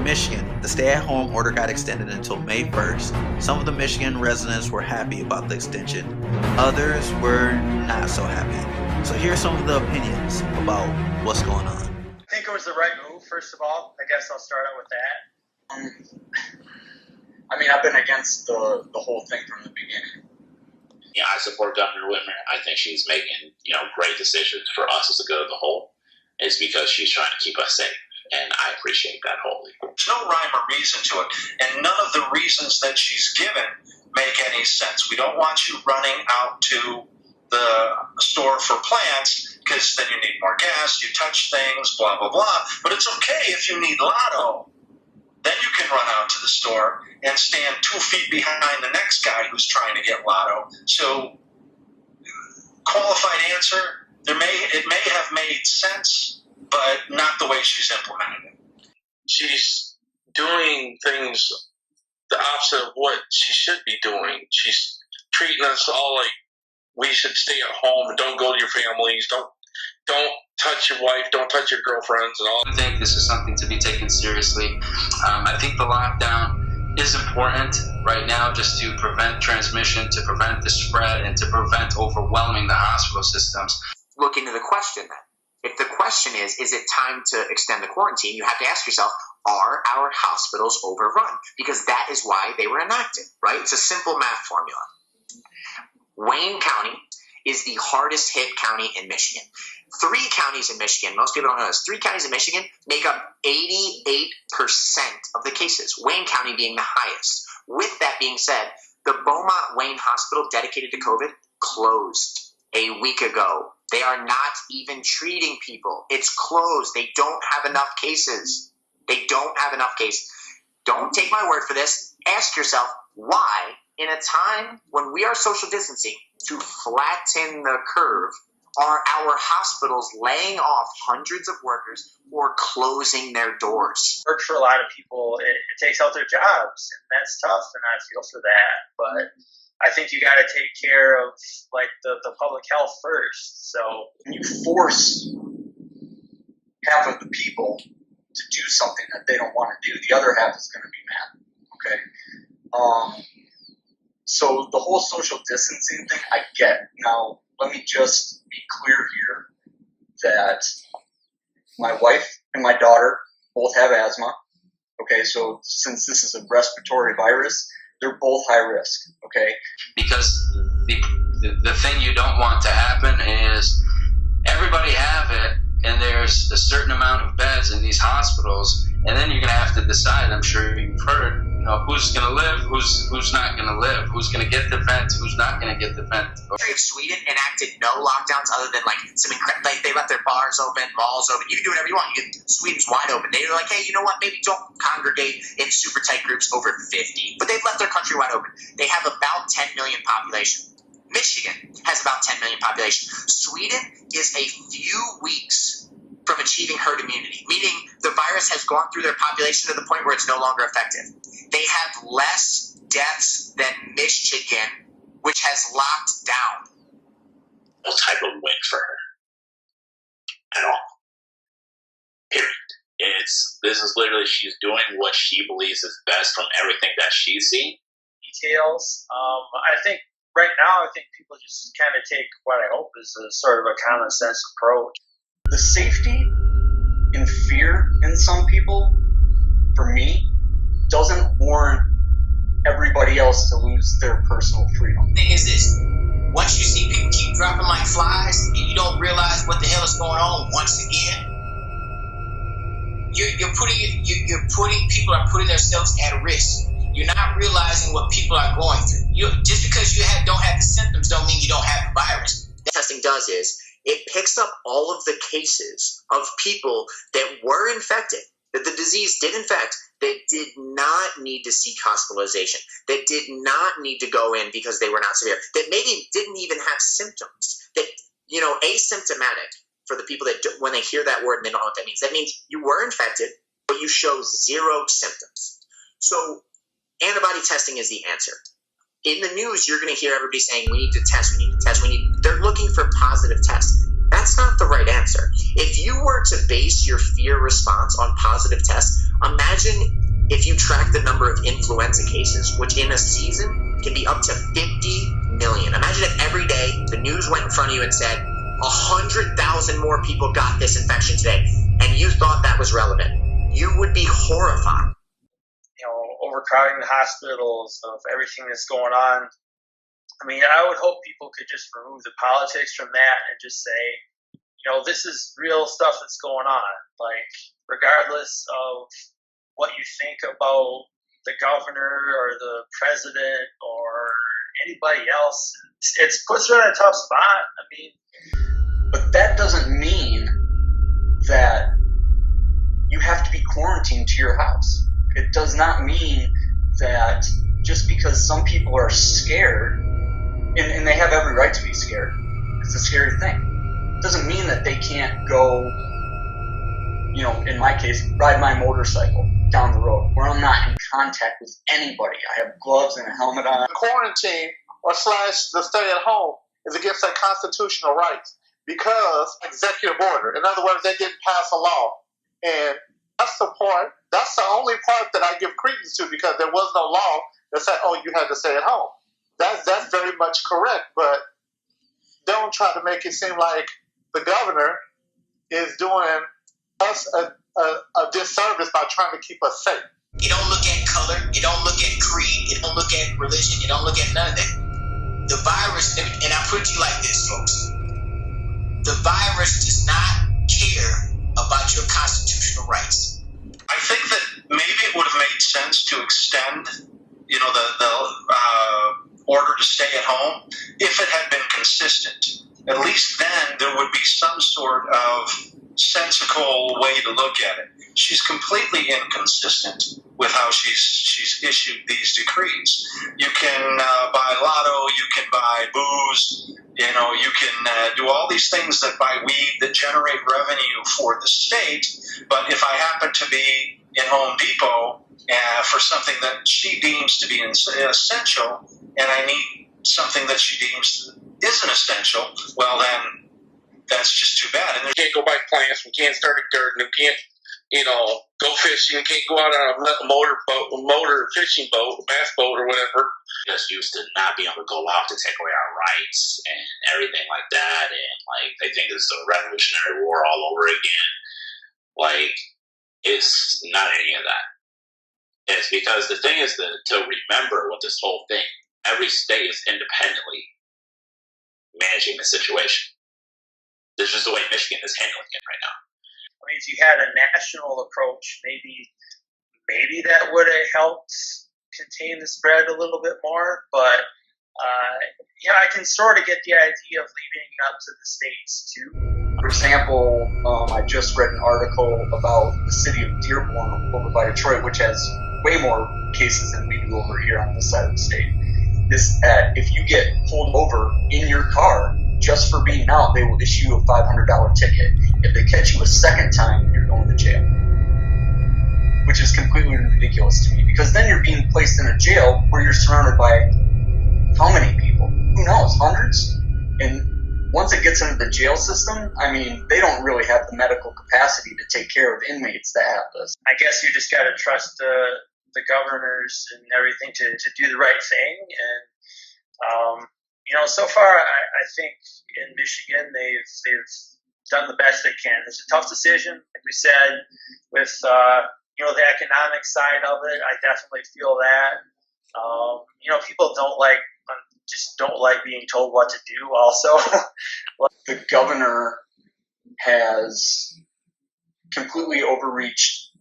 In Michigan, the stay-at-home order got extended until May 1st. Some of the Michigan residents were happy about the extension. Others were not so happy. So here's some of the opinions about what's going on. I think it was the right move, first of all. I guess I'll start out with that. I mean, I've been against the whole thing from the beginning. Yeah, I support Governor Whitmer. I think she's making, great decisions for us as a good of the whole. It's because she's trying to keep us safe, and I appreciate that wholly. There's no rhyme or reason to it, and none of the reasons that she's given make any sense. We don't want you running out to the store for plants because then you need more gas, you touch things, blah, blah, blah. But it's okay if you need Lotto. Then you can run out to the store and stand 2 feet behind the next guy who's trying to get Lotto. So, qualified answer, it may have made sense, but not the way she's implemented it. She's doing things the opposite of what she should be doing. She's treating us all like we should stay at home and don't go to your families, don't touch your wife, don't touch your girlfriends and all. I think this is something to be taken seriously. I think the lockdown is important right now just to prevent transmission, to prevent the spread, and to prevent overwhelming the hospital systems. Look into the question then. If the question is it time to extend the quarantine, you have to ask yourself, are our hospitals overrun? Because that is why they were enacted, right? It's a simple math formula. Wayne County is the hardest hit county in Michigan. 3 counties in Michigan, most people don't know this, 3 counties in Michigan make up 88% of the cases, Wayne County being the highest. With that being said, the Beaumont Wayne Hospital dedicated to COVID closed a week ago. They are not even treating people. It's closed. They don't have enough cases. Don't take my word for this. Ask yourself why, in a time when we are social distancing, to flatten the curve, are our hospitals laying off hundreds of workers or closing their doors? Work for a lot of people, it takes out their jobs, and that's tough, and I feel for that. But I think you got to take care of the public health first. So When you force half of the people to do something that they don't want to do, the other half is going to be mad. Okay. So the whole social distancing thing, I get. Now, let me just be clear here that my wife and my daughter both have asthma. Okay, so since this is a respiratory virus, they're both high risk. Okay, Because the thing you don't want to happen is everybody have it, and there's a certain amount of beds in these hospitals, and then you're going to have to decide, I'm sure you've heard, who's going to live, who's not going to live, who's going to get the vent, who's not going to get the vent. Sweden enacted no lockdowns other than they left their bars open, malls open. You can do whatever you want. Sweden's wide open. They were like, hey, you know what? Maybe don't congregate in super tight groups over 50. But they've left their country wide open. They have about 10 million population. Michigan has about 10 million population. Sweden is a few weeks from achieving herd immunity, meaning the virus has gone through their population to the point where it's no longer effective. They have less deaths than Michigan, which has locked down. No type of win for her at all. Period. This is literally she's doing what she believes is best from everything that she's seen. details. I think right now, people just kind of take what I hope is a sort of a common sense approach. The safety and fear in some people, for me, doesn't warrant everybody else to lose their personal freedom. The thing is this: once you see people keep dropping like flies, and you don't realize what the hell is going on once again, people are putting themselves at risk. You're not realizing what people are going through. Just because you don't have the symptoms don't mean you don't have the virus. What testing does is it picks up all of the cases of people that were infected, that the disease did infect, that did not need to seek hospitalization, that did not need to go in because they were not severe, that maybe didn't even have symptoms, that, asymptomatic, for the people that when they hear that word and they don't know what that means. That means you were infected, but you show 0 symptoms. So antibody testing is the answer. In the news, you're going to hear everybody saying, we need to test, they're looking for positive tests. That's not the right answer. If you were to base your fear response on positive tests, Imagine if you track the number of influenza cases, which in a season can be up to 50 million. Imagine if every day the news went in front of you and said, 100,000 more people got this infection today, and you thought that was relevant. You would be horrified. Overcrowding the hospitals, of everything that's going on. I mean, I would hope people could just remove the politics from that and just say, this is real stuff that's going on. Like, regardless of what you think about the governor or the president or anybody else, it puts her in a tough spot. I mean, but that doesn't mean that you have to be quarantined to your house. It does not mean that just because some people are scared, and they have every right to be scared, it's a scary thing. It doesn't mean that they can't go, in my case, ride my motorcycle down the road where I'm not in contact with anybody. I have gloves and a helmet on. Quarantine or slash the stay at home is against their constitutional rights because executive order. In other words, they didn't pass a law. And that's the only part that I give credence to, because there was no law that said, you had to stay at home. That's very much correct, but don't try to make it seem like the governor is doing us a disservice by trying to keep us safe. You don't look at color, you don't look at creed, you don't look at religion, you don't look at none of that. The virus, and I put it to you like this, folks. The virus does not care about your constitutional rights. I think that maybe it would have made sense to extend, the order to stay at home if it had been consistent. At least then there would be some sort of sensical way to look at it. She's completely inconsistent with how she's issued these decrees. You can buy lotto, you can buy booze, you can do all these things that buy weed that generate revenue for the state. But if I happen to be in Home Depot for something that she deems to be essential, and I need something that she deems isn't essential, well then that's just too bad. And we can't go buy plants, we can't start a garden, we can't, go fishing, we can't go out on a motor fishing boat, bass boat or whatever. Just used to not being able to go out to take away our rights and everything like that, and they think it's a revolutionary war all over again. It's not any of that. It's because the thing is to remember what this whole thing, every state is independently managing the situation. This is the way Michigan is handling it right now. I mean, if you had a national approach, maybe that would have helped contain the spread a little bit more. But I can sort of get the idea of leaving it up to the states too. For example, I just read an article about the city of Dearborn over by Detroit, which has way more cases than we do over here on this side of the state. Is that if you get pulled over in your car just for being out, they will issue you a $500 ticket. If they catch you a second time, you're going to jail. Which is completely ridiculous to me, because then you're being placed in a jail where you're surrounded by how many people? Who knows? Hundreds? And once it gets into the jail system, I mean, they don't really have the medical capacity to take care of inmates that have this. I guess you just got to trust the governors and everything to do the right thing. And, so far, I think in Michigan, they've done the best they can. It's a tough decision, like we said, with, the economic side of it. I definitely feel that. People don't like being told what to do also. The governor has completely overreached.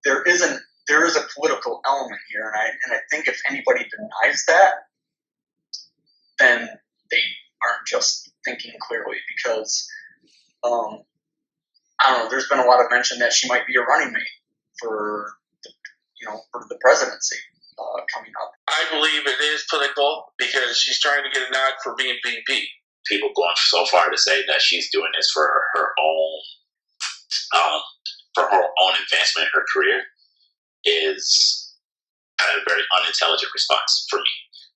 There is a political element here, and I think if anybody denies that, then they aren't just thinking clearly, because I don't know, there's been a lot of mention that she might be a running mate for the presidency coming up. I believe it is political because she's trying to get a nod for being VP. People going so far to say that she's doing this for her own advancement in her career is a very unintelligent response for me.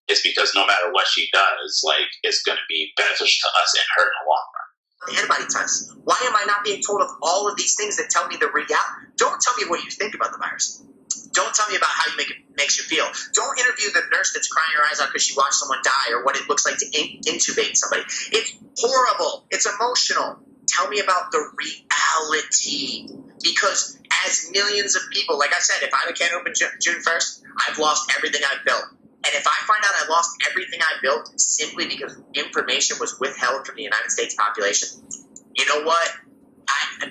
It's because no matter what she does, it's going to be beneficial to us and her in the long run. Antibody tests. Why am I not being told of all of these things that tell me the reality? Don't tell me what you think about the virus. Don't tell me about how makes you feel. Don't interview the nurse that's crying her eyes out because she watched someone die, or what it looks like to intubate somebody. It's horrible. It's emotional. Tell me about the reality. Because as millions of people, like I said, if I can't open June 1st, I've lost everything I've built. And if I find out I lost everything I built simply because information was withheld from the United States population, you know what?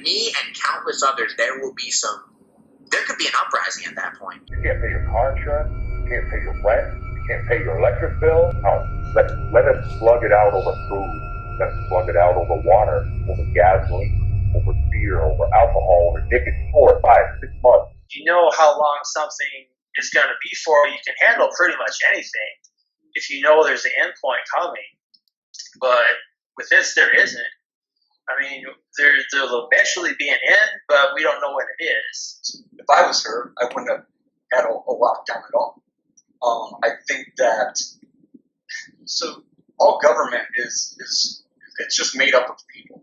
Me and countless others, there could be an uprising at that point. You can't pay your car insurance, you can't pay your rent, you can't pay your electric bill. Let us slug it out over food. Let's slug it out over water, over gasoline, over beer, over alcohol, over nicotine, 4, 5, 6 months. You know how long something is going to be for. You can handle pretty much anything if you know there's an endpoint coming. But with this, there isn't. I mean, there'll eventually be an end, but we don't know when it is. If I was her, I wouldn't have had a lockdown at all. I think that all government is it's just made up of people,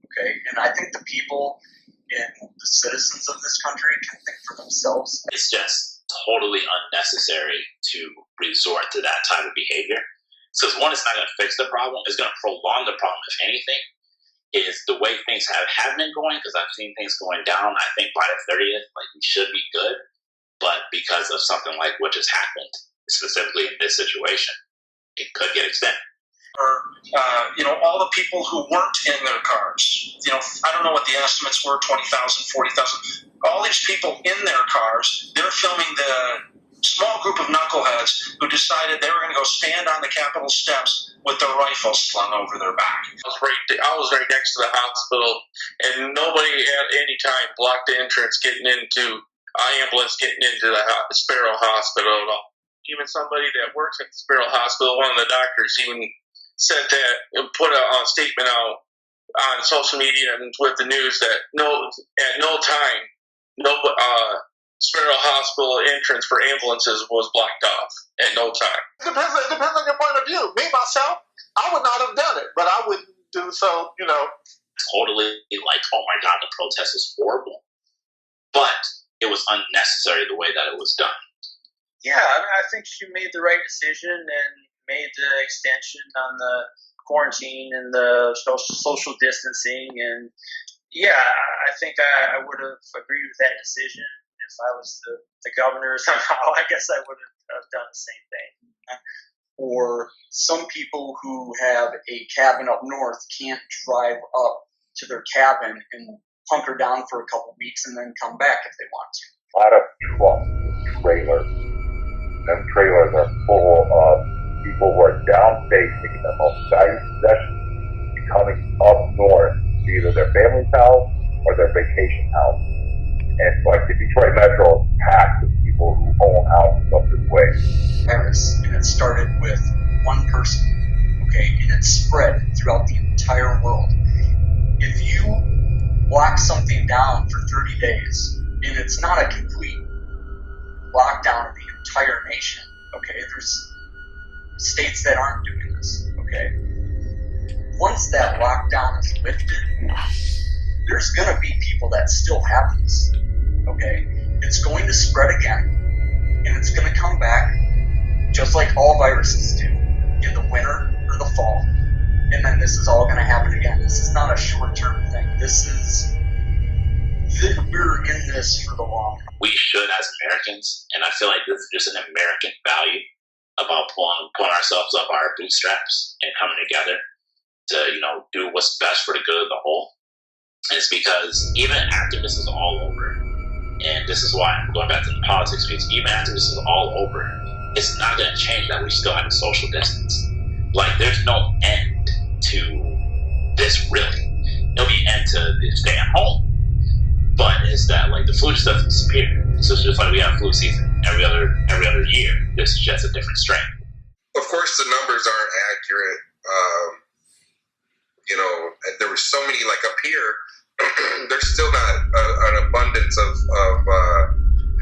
okay? And I think the people and the citizens of this country can think for themselves. It's just totally unnecessary to resort to that type of behavior. Because one, it's not going to fix the problem. It's going to prolong the problem, if anything. Is the way things have been going, because I've seen things going down. I think by the 30th, we should be good. But because of something like what just happened, specifically in this situation, it could get extended. Or, all the people who weren't in their cars. I don't know what the estimates were, 20,000, 40,000. All these people in their cars, they're filming the small group of knuckleheads who decided they were going to go stand on the Capitol steps with their rifles slung over their back. I was right next to the hospital, and nobody at any time blocked the entrance getting into ambulance getting into the Sparrow Hospital at all. Even somebody that works at the Sparrow Hospital, one of the doctors, even said that and put a statement out on social media and with the news that at no time, Sparrow Hospital entrance for ambulances was blocked off at no time. It depends on your point of view. Me, myself, I would not have done it, but I wouldn't do so, Totally oh my God, the protest is horrible. But it was unnecessary the way that it was done. Yeah, I think she made the right decision and made the extension on the quarantine and the social distancing. And yeah, I think I would have agreed with that decision. If I was the governor somehow, I guess I would have done the same thing. Or some people who have a cabin up north can't drive up to their cabin and hunker down for a couple weeks and then come back if they want to. A lot of trucks and trailers. Them trailers are full of people who are downstate taking their most valued possessions and coming up north to either their family's house or their vacation house. And the Detroit Metro is packed with people who own houses up this way. Paris, and it started with one person, okay, and it spread throughout the entire world. If you lock something down for 30 days, and it's not a complete lockdown of the entire nation, okay, there's states that aren't doing this, okay. Once that lockdown is lifted, there's going to be people that still have this, okay. It's going to spread again, and it's going to come back just like all viruses do in the winter or the fall, and then this is all going to happen again. This is not a short-term thing. We're in this for the long run. We should, as Americans, and I feel like this is just an American value about pulling ourselves up our bootstraps and coming together to, do what's best for the good of the whole. And it's because even after this is all over, and this is why I'm going back to the politics piece, even after this is all over, it's not going to change that we still have a social distance. There's no end to this, really. There'll be an end to staying home. But it's that, the flu just doesn't disappear. So it's just like we have flu season every other year. This is just a different strain. Of course, the numbers aren't accurate. There were so many, up here, there's still not an abundance of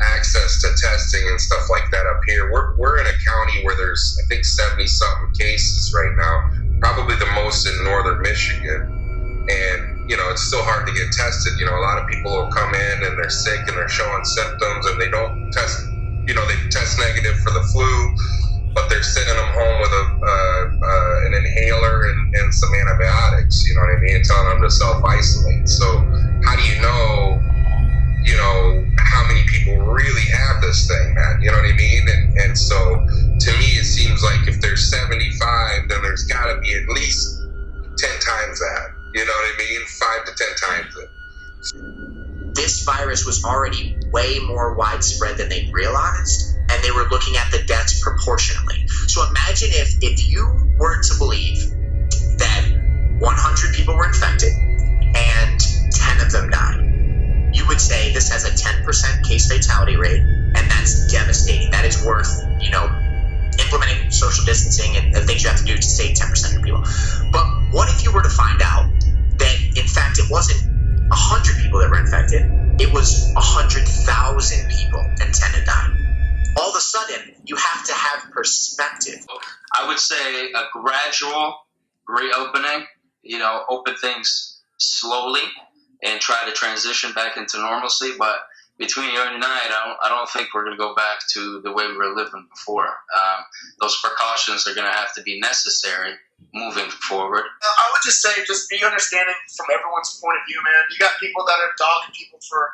access to testing and stuff like that up here. We're in a county where there's, I think, 70-something cases right now, probably the most in northern Michigan. and it's still hard to get tested. A lot of people will come in and they're sick and they're showing symptoms, and they don't test. They test negative for the flu, but they're sending them home with an inhaler and some antibiotics. You know what I mean? And telling them to self-isolate. So how do you know how many people really have this thing, man? You know what I mean? And so to me, it seems like if there's 75, then there's got to be at least 10 times that. You know what I mean? 5 to 10 times it. This virus was already way more widespread than they realized, and they were looking at the deaths proportionately. So imagine if you were to believe that 100 people were infected and 10 of them died. You would say this has a 10% case fatality rate, and that's devastating. That is worth, implementing social distancing and the things you have to do to save 10% of people. But what if you were to find out that, in fact, it wasn't 100 people that were infected, it was 100,000 people and 10 had died? All of a sudden, you have to have perspective. I would say a gradual reopening, open things slowly and try to transition back into normalcy. But between you and I don't think we're going to go back to the way we were living before. Those precautions are going to have to be necessary moving forward. I would just say, just be understanding from everyone's point of view, man. You got people that are dogging people for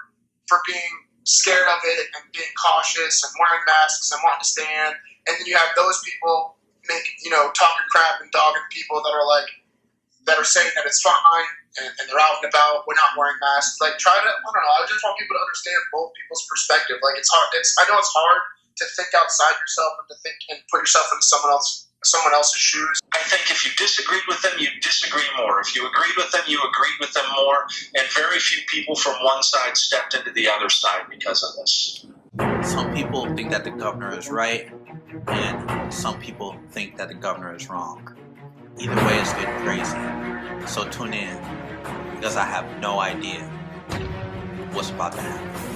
being scared of it and being cautious and wearing masks and wanting to stand. And then you have those people talking crap and dogging people that are saying that it's fine and they're out and about. We're not wearing masks. I just want people to understand both people's perspective. It's hard. I know it's hard to think outside yourself and to think and put yourself in someone else's shoes. I think if you disagreed with them, you disagree more. If you agreed with them, you agreed with them more. And very few people from one side stepped into the other side because of this. Some people think that the governor is right, and some people think that the governor is wrong. Either way, it's getting crazy. So tune in, because I have no idea what's about to happen.